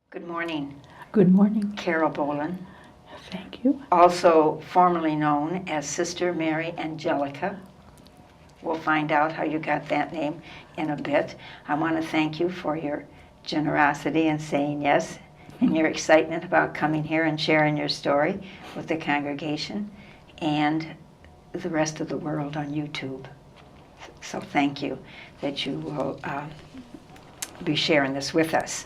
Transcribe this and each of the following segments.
Good morning, Good morning. Carol Bollin, Thank you. also formerly known as Sister Mary Angelica. We'll find out how you got that name in a bit. I want to thank you for your generosity and saying yes and your excitement about coming here and sharing your story with the congregation and the rest of the world on YouTube. So thank you that you will be sharing this with us.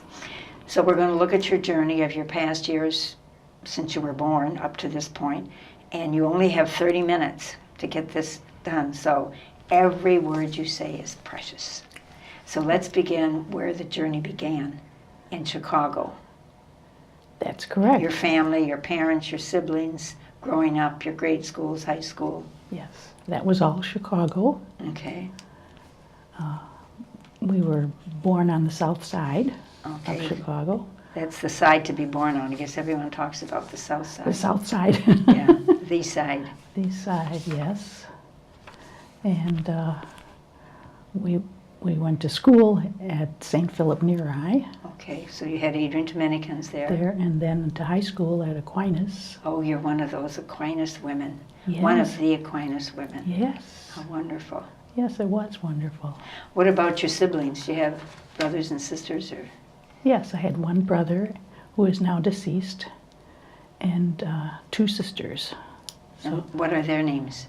So we're going to look at your journey of your past years since you were born up to this point, and you only have 30 minutes to get this done. So every word you say is precious. So let's begin where the journey began, in Chicago. That's correct. Your family, your parents, your siblings, growing up, your grade schools, high school. Yes, that was all Chicago. Okay. We were born on the south side Okay. of Chicago. That's the side to be born on. I guess everyone talks about the south side. The south side. Yeah, the side. The side, yes. And we went to school at St. Philip Neri Okay, so you had Adrian Dominicans there. and then to high school at Aquinas. Oh, you're one of those Aquinas women. Yes. One of the Aquinas women. Yes. How wonderful. Yes, it was wonderful. What about your siblings? Do you have brothers and sisters? Or Yes, I had one brother who is now deceased and two sisters. and what are their names?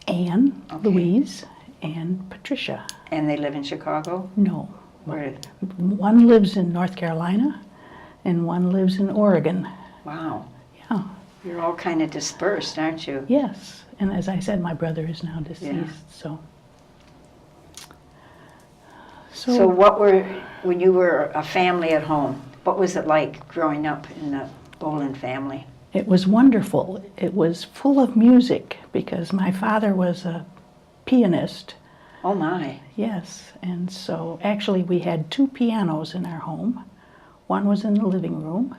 Anne, Okay. Louise, and Patricia. And they live in Chicago? No. Where? One lives in North Carolina and one lives in Oregon. Wow. Yeah. You're all kind of dispersed, aren't you? Yes. And as I said, my brother is now deceased. Yeah. So When you were a family at home, what was it like growing up in the Bollin family? it was wonderful. It was full of music because my father was a pianist. Oh my. Yes. And so actually we had two pianos in our home. One was in the living room,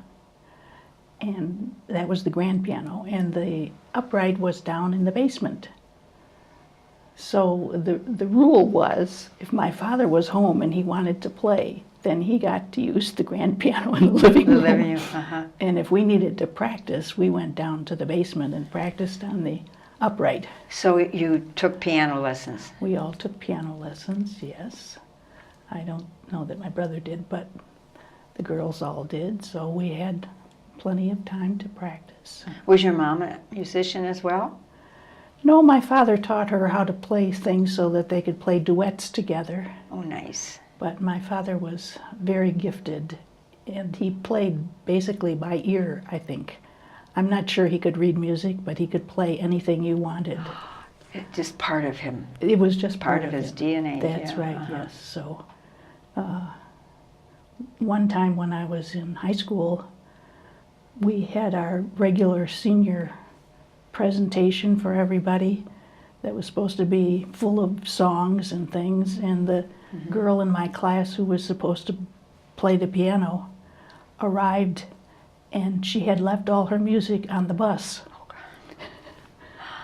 and that was the grand piano, and the upright was down in the basement. So the rule was, if my father was home and he wanted to play, then he got to use the grand piano in the living room. Uh-huh. And if we needed to practice, we went down to the basement and practiced on the upright. So you took piano lessons? We all took piano lessons, yes. I don't know that my brother did, but the girls all did, so we had plenty of time to practice. Was your mom a musician as well? No, my father taught her how to play things so that they could play duets together. Oh, nice. But my father was very gifted, and he played basically by ear, I think. I'm not sure he could read music, but he could play anything you wanted. Just part of him. It was just Part of his him. DNA. That's yeah, right, uh-huh. yes. So one time when I was in high school, we had our regular senior presentation for everybody that was supposed to be full of songs and things, and the girl in my class who was supposed to play the piano arrived, and she had left all her music on the bus.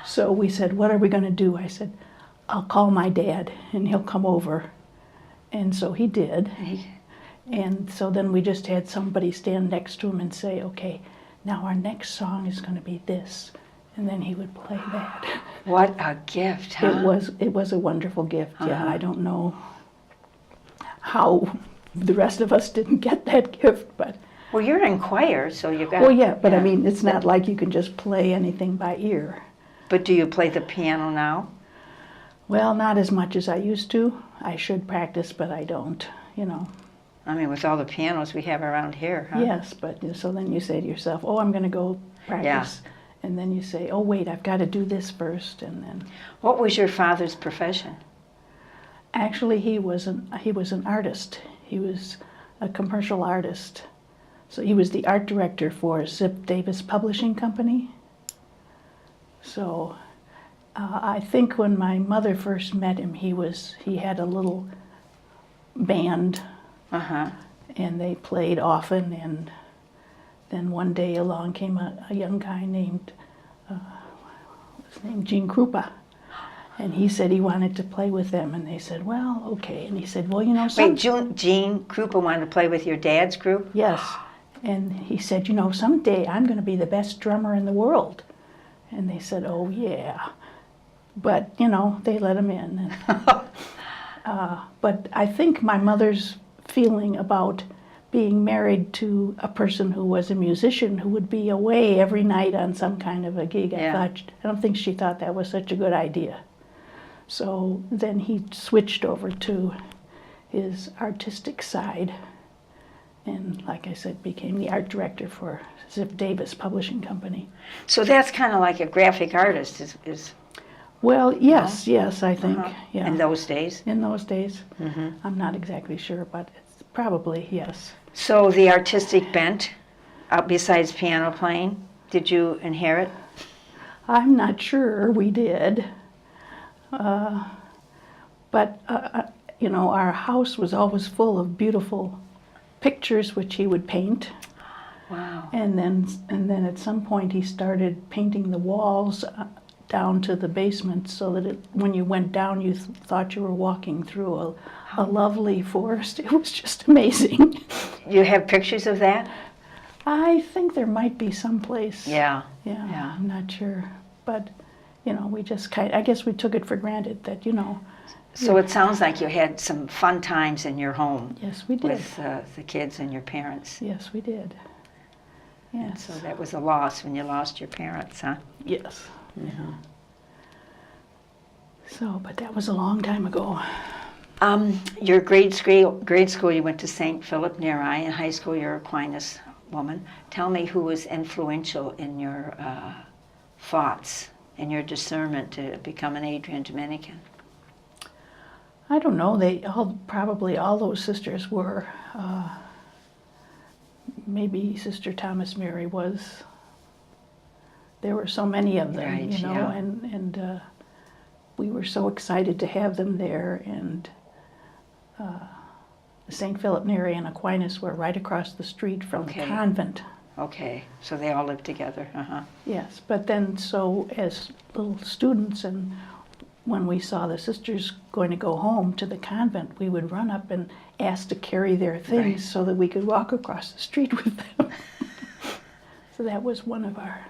So we said, what are we going to do? I said, I'll call my dad and he'll come over. And so he did. And so then we just had somebody stand next to him and say, okay, now our next song is going to be this. And then he would play that. What a gift, huh? It was a wonderful gift, yeah. Uh-huh. I don't know how the rest of us didn't get that gift, but... Well, you're in choir, so you got... Well, yeah, but I mean, it's not like you can just play anything by ear. But do you play the piano now? Well, not as much as I used to. I should practice, but I don't, you know. I mean, with all the pianos we have around here, huh? Yes, but so then you say to yourself, oh, I'm going to go practice. Yeah. And then you say, oh, wait, I've got to do this first, and then... What was your father's profession? Actually, he was an artist. He was a commercial artist. So he was the art director for Zip Davis Publishing Company. So I think when my mother first met him, he had a little band, and they played often, and then one day along came a young guy named, Gene Krupa, And he said he wanted to play with them, and they said, well, okay. And he said, well, Wait, Gene Krupa wanted to play with your dad's group? Yes. And he said, someday I'm going to be the best drummer in the world. And they said, oh, yeah. But, they let him in. But I think my mother's feeling about being married to a person who was a musician who would be away every night on some kind of a gig, I don't think she thought that was such a good idea. So then he switched over to his artistic side and, like I said, became the art director for Zip Davis Publishing Company. So that's kind of like a graphic artist is Well, yes, I think. Yeah. In those days? In those days. I'm not exactly sure, but it's probably, yes. So the artistic bent, besides piano playing, did you inherit? I'm not sure we did. But our house was always full of beautiful pictures which he would paint. Wow. And then at some point he started painting the walls down to the basement so that when you went down you thought you were walking through a lovely forest. It was just amazing. You have pictures of that? I think there might be someplace. Yeah. I'm not sure. But, we just I guess we took it for granted that, So it sounds like you had some fun times in your home. Yes, we did. With the kids and your parents. Yes, we did. Yes. So that was a loss when you lost your parents, huh? Yes. Yeah. So, but that was a long time ago. Your grade school, you went to St. Philip Neri. In high school, you're an Aquinas woman. Tell me who was influential in your thoughts and your discernment to become an Adrian Dominican. I don't know. Probably all those sisters were. Maybe Sister Thomas Mary was. There were so many of them, right, and we were so excited to have them there. And St. Philip Neri and Aquinas were right across the street from the convent. Okay, so they all lived together. Yes, but then so as little students, and when we saw the sisters going to go home to the convent, we would run up and ask to carry their things so that we could walk across the street with them. So that was one of our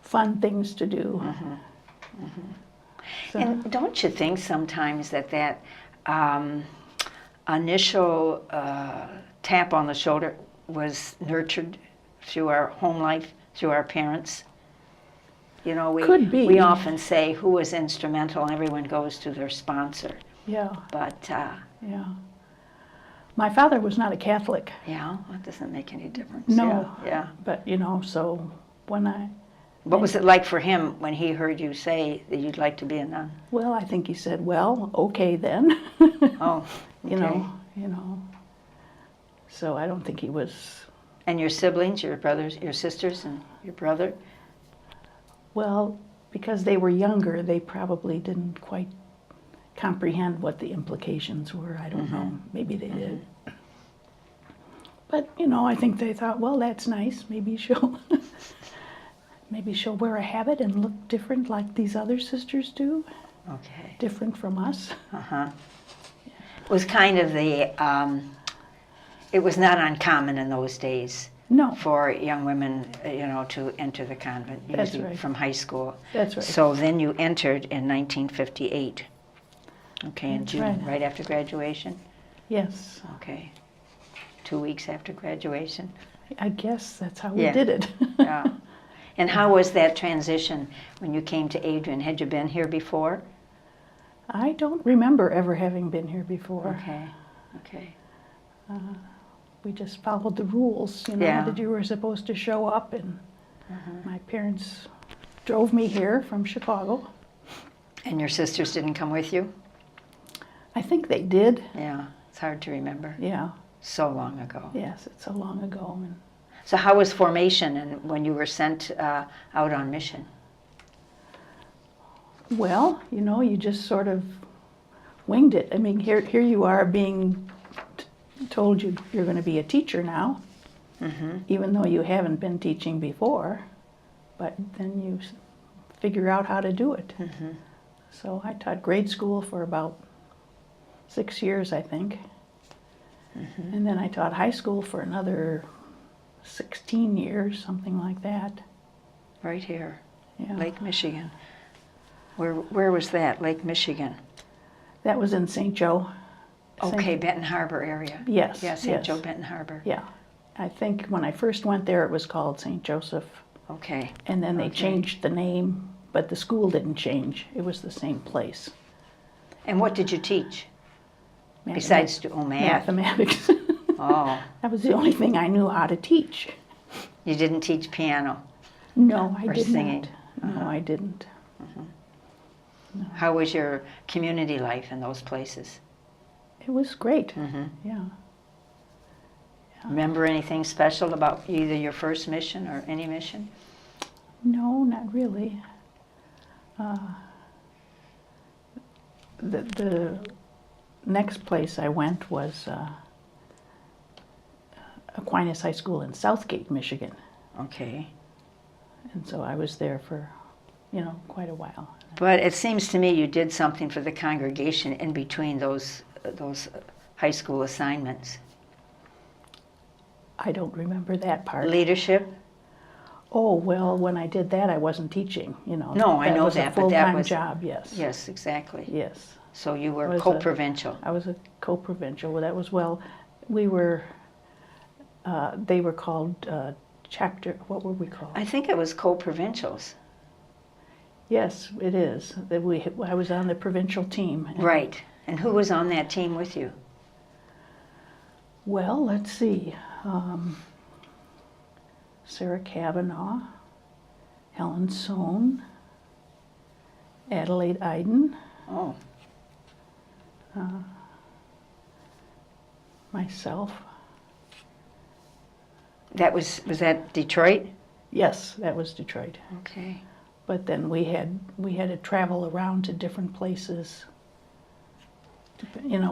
fun things to do. So, and don't you think sometimes that initial tap on the shoulder was nurtured through our home life, through our parents? Could be. We often say who was instrumental, and everyone goes to their sponsor. Yeah. But yeah. My father was not a Catholic. Yeah, that doesn't make any difference. No. Yeah. But so when What was it like for him when he heard you say that you'd like to be a nun? Well, I think he said, "Well, okay then." Oh. Okay. You know. So I don't think he was. And your siblings, your brothers, your sisters, and your brother? Well, because they were younger, they probably didn't quite comprehend what the implications were. I don't know. Maybe they did. But, I think they thought, well, that's nice. Maybe she'll wear a habit and look different like these other sisters do. Okay. Different from us. It was kind of it was not uncommon in those days. No. For young women, to enter the convent, That's usually right. from high school. That's right. So then you entered in 1958. Okay, in That's June, right. after graduation? Yes. Okay. 2 weeks after graduation? I guess that's how we did it. Yeah. And how was that transition when you came to Adrian? Had you been here before? I don't remember ever having been here before. Okay. We just followed the rules, that you were supposed to show up, and my parents drove me here from Chicago. And your sisters didn't come with you? I think they did. Yeah, it's hard to remember. Yeah. So long ago. Yes, it's so long ago. So how was formation and when you were sent out on mission? Well, you just sort of winged it. I mean, here you are being told you're going to be a teacher now, even though you haven't been teaching before, but then you figure out how to do it. So I taught grade school for about 6 years, I think. And then I taught high school for another 16 years, something like that. Right here, Yeah. Lake Michigan. Where was that, Lake Michigan? That was in St. Joe. Okay, Benton Harbor area. Yes. Yeah, St. yes. Joe, Benton Harbor. Yeah. I think when I first went there, it was called St. Joseph. Okay. And then they Okay. changed the name, but the school didn't change. It was the same place. And what did you teach? Mathemat- Besides math? Mathematics. Oh, That was the only thing I knew how to teach. you didn't teach piano. No, I Or did singing. not. No, I didn't. How was your community life in those places? It was great. Mm-hmm. Yeah. Remember anything special about either your first mission or any mission? No, not really. The next place I went was Aquinas High School in Southgate, Michigan. Okay. And so I was there for, quite a while. But it seems to me you did something for the congregation in between those high school assignments. I don't remember that part. Leadership? Oh, well, when I did that, I wasn't teaching, No, I know was that, a but that full-time was- job, yes. Yes, exactly. Yes. So you I were was co-provincial. I was a co-provincial. That was, we were, they were called chapter, what were we called? I think it was co-provincials. Yes, it is. I was on the provincial team. Right. And who was on that team with you? Well, let's see. Sarah Kavanaugh, Helen Sohn, Adelaide Iden, Oh, myself. was that Detroit? Yes, that was Detroit. Okay. But then we had to travel around to different places.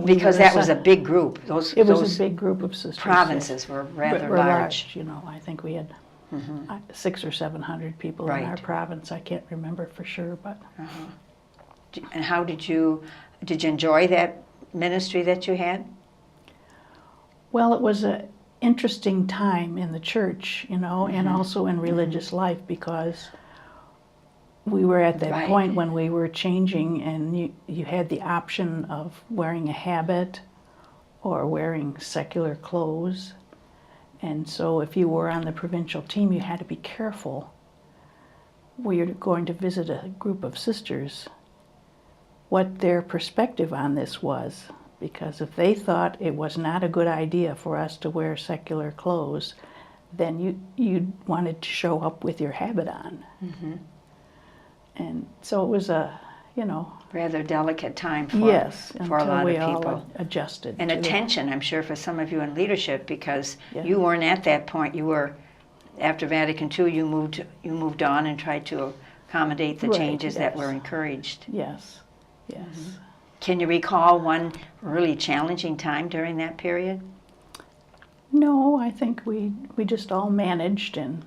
Because that was a big group. It was a big group of sisters. provinces were rather were large. I think we had 600 or 700 people in our Right. province. I can't remember for sure, but And how did you enjoy that ministry that you had? well, it was an interesting time in the church, and also in religious life, because we were at that Right. point when we were changing, and you had the option of wearing a habit or wearing secular clothes. And so if you were on the provincial team, you had to be careful where you're going to visit a group of sisters, what their perspective on this was. Because if they thought it was not a good idea for us to wear secular clothes, then you wanted to show up with your habit on. And so it was a, Rather delicate time for yes, for a until lot we of people. all adjusted. And to it. attention, I'm sure, for some of you in leadership, because Yeah. you weren't at that point. You were, after Vatican II, you moved on and tried to accommodate the Right, changes that yes. were encouraged. Yes, yes. Can you recall one really challenging time during that period? No, I think we just all managed, and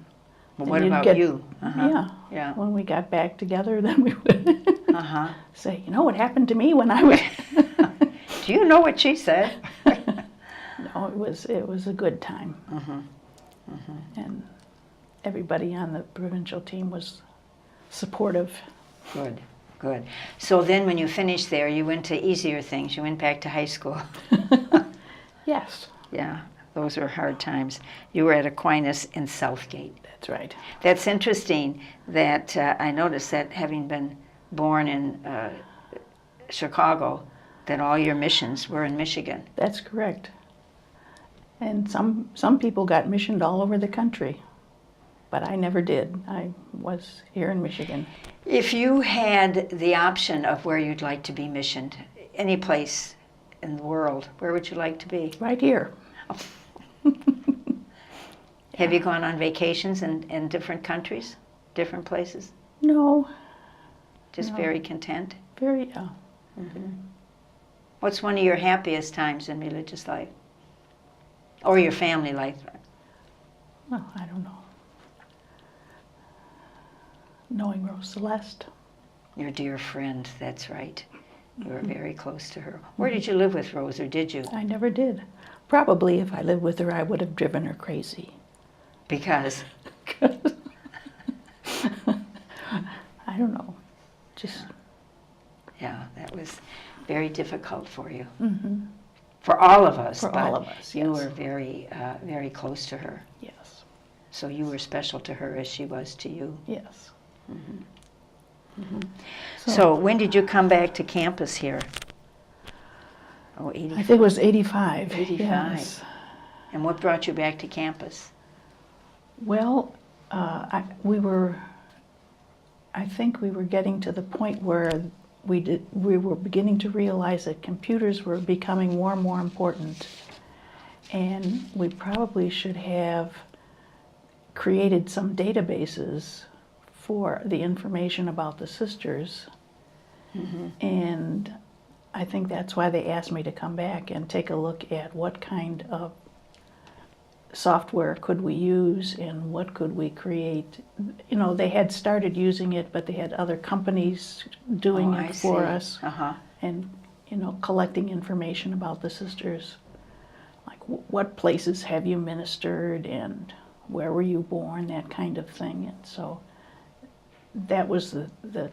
Well, And what you'd about get- you? Uh-huh. yeah, Yeah. when we got back together, then we would Uh-huh. say, what happened to me when I was. Do you know what she said? No, it was a good time, and everybody on the provincial team was supportive. Good, good. So then when you finished there, you went to easier things. You went back to high school. Yes, Yeah, those were hard times. You were at Aquinas in Southgate. that's right. That's interesting that I noticed that having been born in Chicago, that all your missions were in Michigan. That's correct. And some people got missioned all over the country, but I never did. I was here in Michigan. If you had the option of where you'd like to be missioned, any place in the world, where would you like to be? Right here. Have you gone on vacations in different countries, different places? No, Just No. very content? very, What's one of your happiest times in religious life? Or your family life? well, I don't know. Knowing Rose Celeste. Your dear friend, that's right. You were very close to her. Where did you live with Rose, or did you? I never did. Probably if I lived with her, I would have driven her crazy. Because? I don't know. Just. Yeah, that was very difficult for you. Mm-hmm. For all of us. For all of us, You yes. were very, very close to her. Yes. So you were special to her as she was to you. Yes. So when did you come back to campus here? Oh, 85. I think it was 85. 85. Yes. And what brought you back to campus? Well, I think we were getting to the point where we were beginning to realize that computers were becoming more and more important, and we probably should have created some databases for the information about the sisters. And I think that's why they asked me to come back and take a look at what kind of software could we use and what could we create. You know, they had started using it, but they had other companies doing it for us. And, you know, collecting information about the sisters. Like, what places have you ministered and where were you born, that kind of thing. And so that was the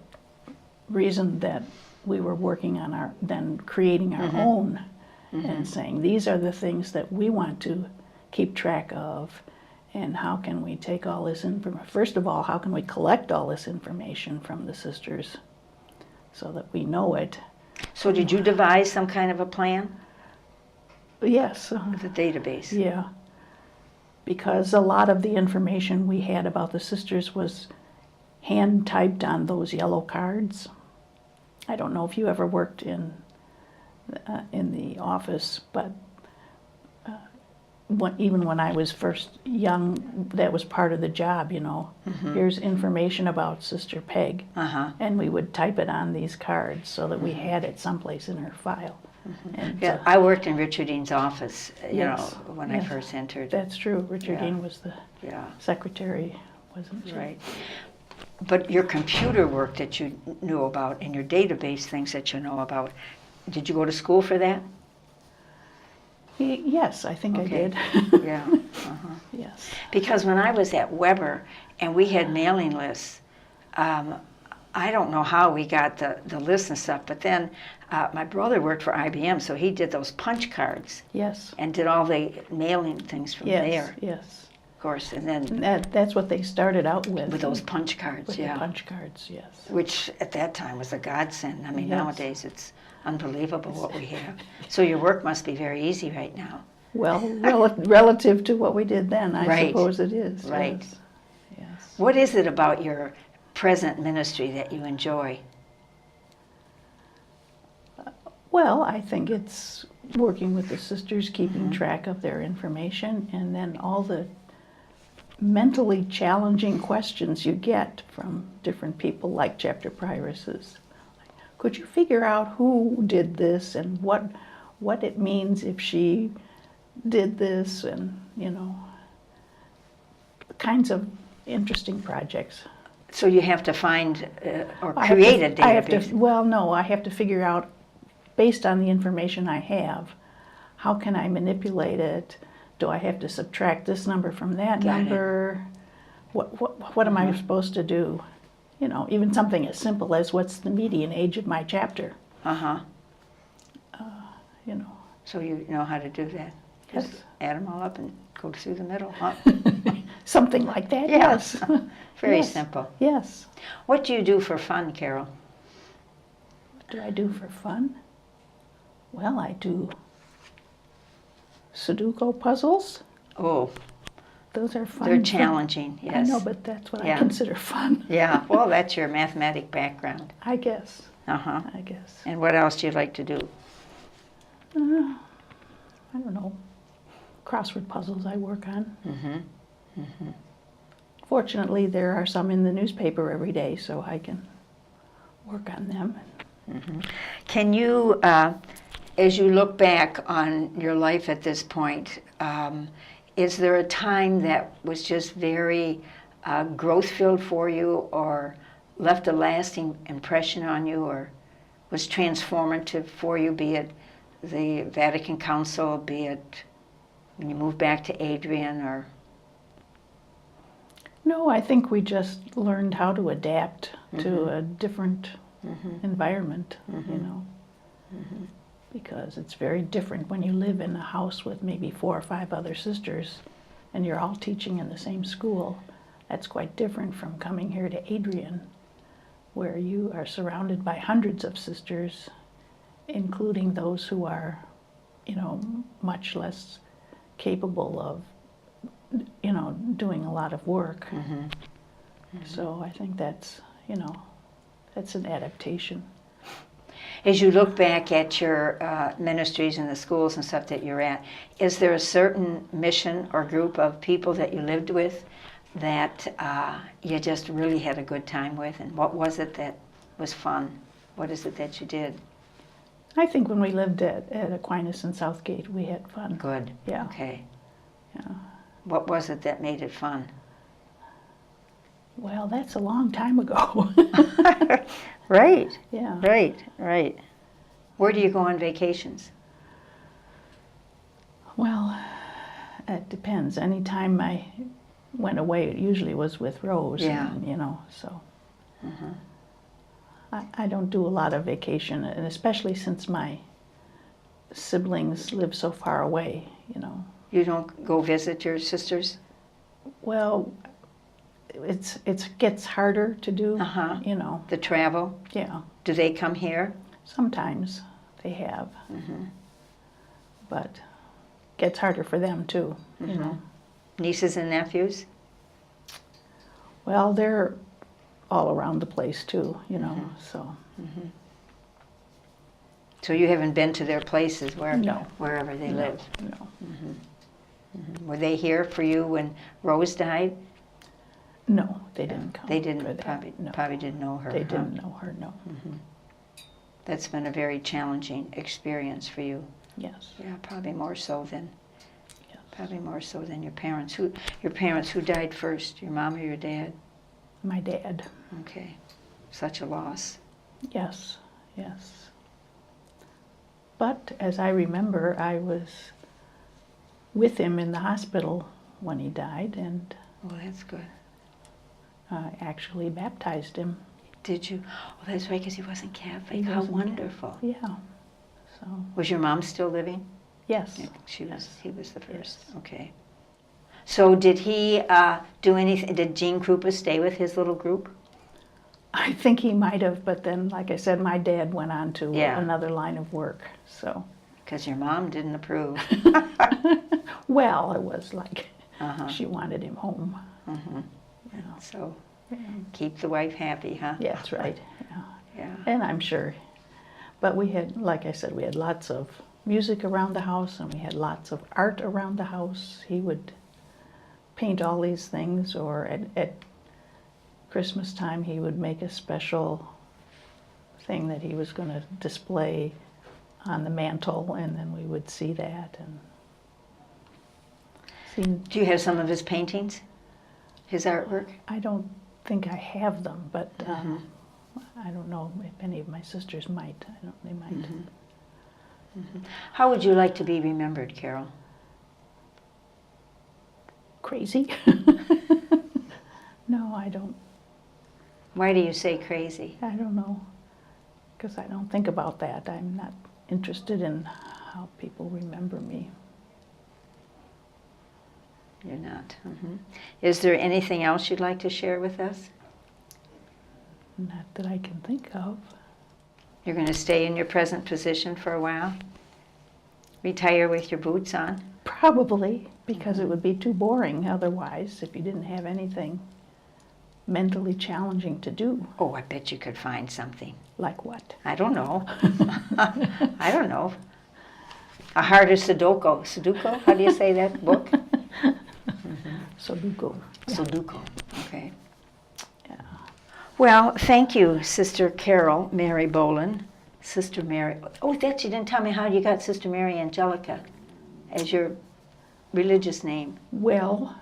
reason that we were working on creating our own and saying, these are the things that we want to keep track of, and how can we take all this information? First of all, how can we collect all this information from the sisters so that we know it? So did you devise some kind of a plan? Yes. With a database? Yeah. Because a lot of the information we had about the sisters was hand typed on those yellow cards. I don't know if you ever worked in the office, but even when I was first young, that was part of the job, you know. Here's information about Sister Peg. And we would type it on these cards so that we had it someplace in our file. And, Yeah, I worked in Richard Dean's office, you Yes, know, when I first entered. That's true. Richard Yeah. Dean was the secretary, wasn't she? Right. But your computer work that you knew about and your database things that you know about, did you go to school for that? Yes, I think I did. Yeah. Yes. Because when I was at Weber and we had mailing lists, I don't know how we got the lists and stuff, but then my brother worked for IBM, so he did those punch cards. Yes. And did all the mailing things from there. Yes. Of course, and then That's what they started out with. with those punch cards, With the punch cards, yes. Which at that time was a godsend. I mean, Yes. nowadays it's unbelievable what we have. So your work must be very easy right now. Well, relative to what we did then, I Right. suppose it is. Right. Yes. Yes. What is it about your present ministry that you enjoy? Well, I think it's working with the sisters, keeping track of their information, and then all the mentally challenging questions you get from different people, like chapter prioresses. Could you figure out who did this and what it means if she did this, and, you know, kinds of interesting projects. So you have to find or create a database. I have to figure out, based on the information I have, how can I manipulate it? Do I have to subtract this number from that number? What am I supposed to do? You know, even something as simple as what's the median age of my chapter? You know. So you know how to do that? Yes. Just add them all up and go through the middle, huh? Something like that, Yeah. yes. Very Yes. simple. Yes. What do you do for fun, Carol? What do I do for fun? Well, I do Sudoku puzzles. Oh, Those are fun. they're challenging, yes. I know, but that's what Yeah. I consider fun. Yeah, well, that's your mathematic background. I guess. Uh-huh. I guess. And what else do you like to do? I don't know. Crossword puzzles I work on. Fortunately, there are some in the newspaper every day, so I can work on them. Can you, as you look back on your life at this point, is there a time that was just very growth-filled for you, or left a lasting impression on you or was transformative for you, be it the Vatican Council, be it when you moved back to Adrian, or? No, I think we just learned how to adapt to a different environment, you know, because it's very different when you live in a house with maybe 4 or 5 other sisters and you're all teaching in the same school. That's quite different from coming here to Adrian, where you are surrounded by hundreds of sisters, including those who are, you know, much less capable of, you know, doing a lot of work. So I think that's, you know, that's an adaptation. As you look back at your ministries and the schools and stuff that you're at, is there a certain mission or group of people that you lived with that you just really had a good time with? And what was it that was fun? What is it that you did? I think when we lived at Aquinas and Southgate, we had fun. Good. Yeah. Okay. Yeah. What was it that made it fun? Well, that's a long time ago. Right. Yeah. Right. Where do you go on vacations? Well, it depends. Any time I went away, it usually was with Rose. Yeah. And, you know, so. I don't do a lot of vacation, and especially since my siblings live so far away, you know. You don't go visit your sisters? Well, it gets harder to do, you know. The travel? Yeah. Do they come here? Sometimes they have, but gets harder for them too, you know. Nieces and nephews? Well, they're all around the place too, you know, so. So you haven't been to their places No. wherever they live? No. Were they here for you when Rose died? No, they didn't come. They for didn't, that. No. probably didn't know her. They huh? didn't know her, no. That's been a very challenging experience for you. Yes. Yeah, probably more so than Yes. your parents. Who died first? Your mom or your dad? My dad. Okay. Such a loss. Yes, yes. But as I remember, I was with him in the hospital when he died, and Oh, that's good. I actually baptized him. Did you? Oh, that's right, because he wasn't Catholic. He How wasn't wonderful. Yeah. So, Was your mom still living? yes. Yeah, Yes. He was the first. Yes. Okay. So did he do anything? Did Gene Krupa stay with his little group? I think he might have, but then, like I said, my dad went on to Yeah. another line of work. So, Because your mom didn't approve. well, it was like Uh-huh. she wanted him home. You know. So Yeah. keep the wife happy, huh? Yeah, that's right. Yeah. Yeah. And I'm sure. But we had, like I said, we had lots of music around the house, and we had lots of art around the house. He would paint all these things, or at Christmas time he would make a special thing that he was going to display on the mantle, and then we would see that and see. Do you have some of his paintings? His artwork? I don't think I have them, but I don't know if any of my sisters might. I don't. They might. How would you like to be remembered, Carol? Crazy? No, I don't. Why do you say crazy? I don't know, because I don't think about that. I'm not interested in how people remember me. You're not. Is there anything else you'd like to share with us? Not that I can think of. You're going to stay in your present position for a while? Retire with your boots on? Probably, because it would be too boring otherwise if you didn't have anything mentally challenging to do. Oh, I bet you could find something. Like what? I don't know. I don't know. A harder Sudoku. Sudoku? How do you say that book? Sudoku. Yeah. Sudoku. Okay. Yeah. Well, thank you, Sister Carol Mary Bollin. Sister Mary. Oh, that you didn't tell me how you got Sister Mary Angelica as your religious name. Well,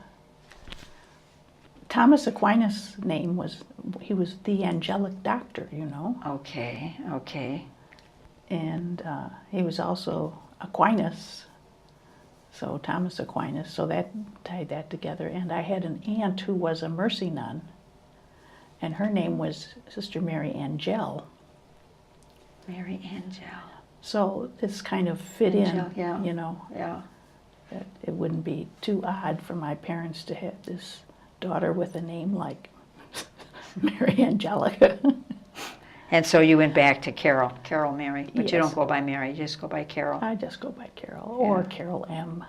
Thomas Aquinas' name was, he was the angelic doctor, you know. Okay, okay. And he was also Aquinas, so Thomas Aquinas, so that tied that together. And I had an aunt who was a mercy nun, and her name was Sister Mary Angel. Mary Angel. So this kind of fit Angel, in, yeah. you know, Yeah. that it wouldn't be too odd for my parents to have this daughter with a name like Mary Angelica. And so you went back to Carol Mary, but you Yes. don't go by Mary, you just go by Carol. I just go by Carol, or Yeah. Carol M.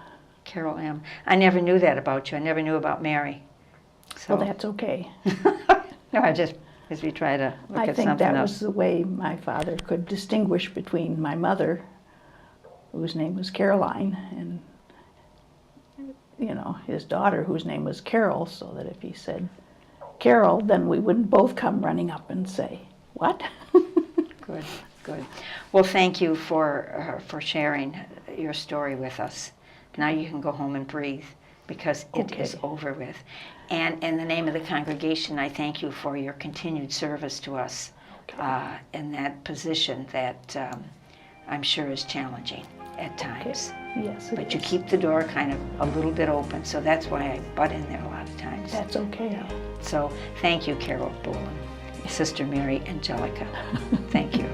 Carol M. I never knew that about you. I never knew about Mary. So Well, that's okay. no, I just as we try to look I at think something that else. was the way my father could distinguish between my mother, whose name was Caroline, and you know, his daughter, whose name was Carol, so that if he said Carol, then we wouldn't both come running up and say, "What?" Good, good. Well, thank you for sharing your story with us. Now you can go home and breathe because it is Okay. over with. And in the name of the congregation, I thank you for your continued service to us in that position that I'm sure is challenging at times. Yes, it But you is. keep the door kind of a little bit open, so that's why I butt in there a lot of times. That's okay. So thank you, Carol Bollin, Sister Mary Angelica. Thank you.